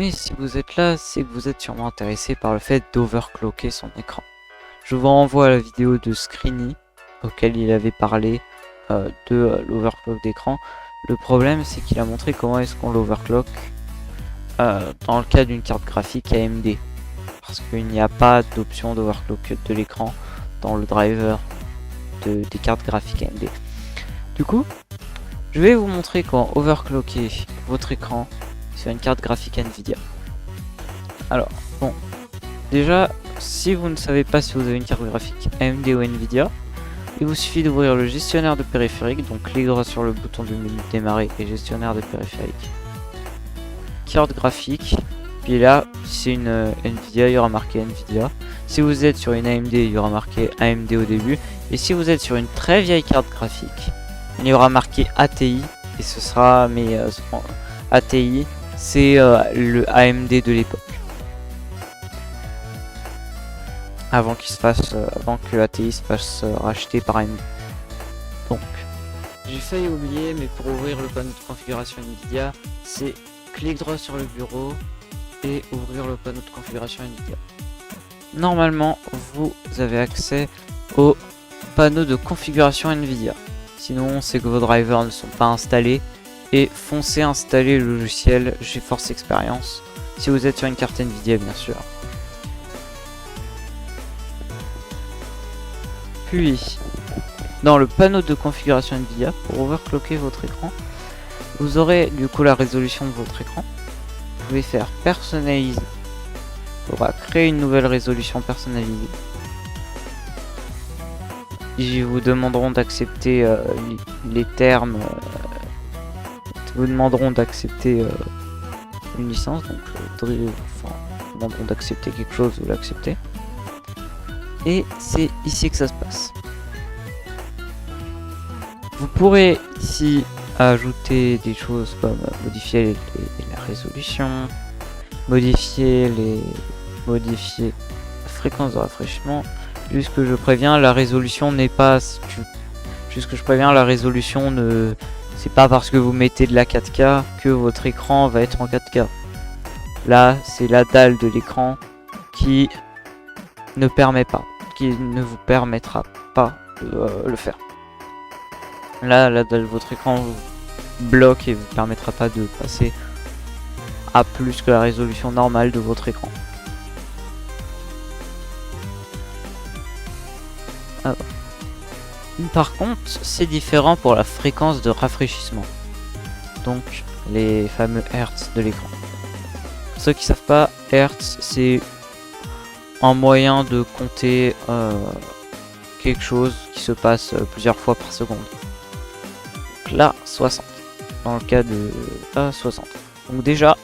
Et si vous êtes là, c'est que vous êtes sûrement intéressé par le fait d'overclocker son écran. Je vous renvoie à la vidéo de Screeny, auquel il avait parlé de l'overclock d'écran. Le problème, c'est qu'il a montré comment est-ce qu'on l'overclock dans le cas d'une carte graphique AMD. Parce qu'il n'y a pas d'option d'overclock de l'écran dans le driver des cartes graphiques AMD. Du coup, je vais vous montrer comment overclocker votre écran sur une carte graphique Nvidia. Alors, bon, déjà, si vous ne savez pas si vous avez une carte graphique AMD ou Nvidia, il vous suffit d'ouvrir le gestionnaire de périphériques, donc clic droit sur le bouton du menu démarrer et gestionnaire de périphériques. Carte graphique, puis là, si c'est une Nvidia, il y aura marqué Nvidia. Si vous êtes sur une AMD, il y aura marqué AMD au début. Et si vous êtes sur une très vieille carte graphique, il y aura marqué ATI, et ce sera, mais ATI, c'est le AMD de l'époque. Avant qu'il se fasse, avant que ATI se fasse racheter par AMD. Donc, j'ai failli oublier, mais pour ouvrir le panneau de configuration Nvidia, c'est clic droit sur le bureau et ouvrir le panneau de configuration Nvidia. Normalement, vous avez accès au panneau de configuration Nvidia. Sinon, c'est que vos drivers ne sont pas installés. Et foncez installer le logiciel GeForce Experience. Si vous êtes sur une carte Nvidia, bien sûr. Puis, dans le panneau de configuration Nvidia, pour overclocker votre écran, vous aurez du coup la résolution de votre écran. Vous pouvez faire personnaliser. On va créer une nouvelle résolution personnalisée. Ils vous demanderont d'accepter les termes. Vous demanderont d'accepter une licence. Donc, vous demanderont d'accepter quelque chose, vous l'acceptez. Et c'est ici que ça se passe. Vous pourrez ici ajouter des choses comme modifier la résolution, modifier la fréquence de rafraîchissement. Juste que je préviens, la résolution n'est pas... Juste que je préviens, la résolution ne... C'est pas parce que vous mettez de la 4K que votre écran va être en 4K. Là, c'est la dalle de l'écran qui ne permet pas, qui ne vous permettra pas de le faire. Là, la dalle de votre écran vous bloque et vous permettra pas de passer à plus que la résolution normale de votre écran. Alors. Par contre, c'est différent pour la fréquence de rafraîchissement. Donc, les fameux Hertz de l'écran. Pour ceux qui savent pas, Hertz, c'est un moyen de compter quelque chose qui se passe plusieurs fois par seconde. Donc là, 60. Dans le cas de 60. Donc déjà,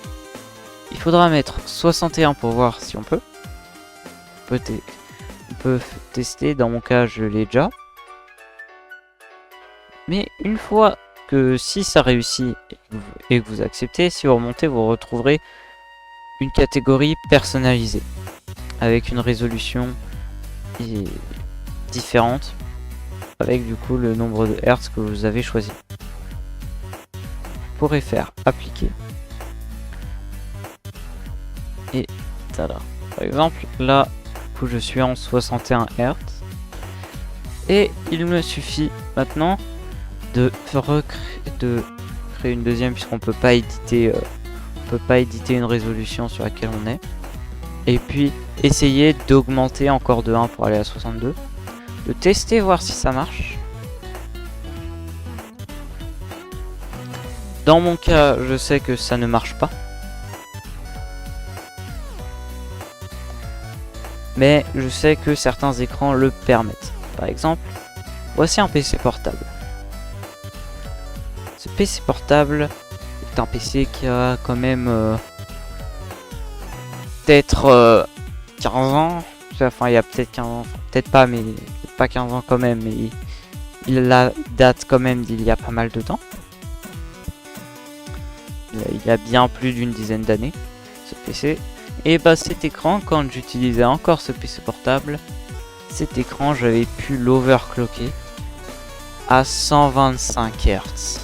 il faudra mettre 61 pour voir si on peut. On peut tester, dans mon cas, je l'ai déjà. Mais une fois que si ça réussit et que vous acceptez, si vous remontez, vous retrouverez une catégorie personnalisée avec une résolution différente avec du coup le nombre de Hertz que vous avez choisi. Vous pourrez faire appliquer et tada. Par exemple là du coup, je suis en 61 Hz et il me suffit maintenant de créer une deuxième puisqu'on peut pas éditer une résolution sur laquelle on est, et puis essayer d'augmenter encore de 1 pour aller à 62, de tester, voir si ça marche. Dans mon cas, je sais que ça ne marche pas, mais je sais que certains écrans le permettent. Par exemple, voici un PC portable. Ce PC portable est un PC qui a quand même peut-être 15 ans. Enfin, il y a peut-être 15 ans, enfin, peut-être pas, mais pas 15 ans quand même. Mais il date quand même d'il y a pas mal de temps. Il y a bien plus d'une dizaine d'années, ce PC. Et bah cet écran, quand j'utilisais encore ce PC portable, j'avais pu l'overclocker à 125 Hz.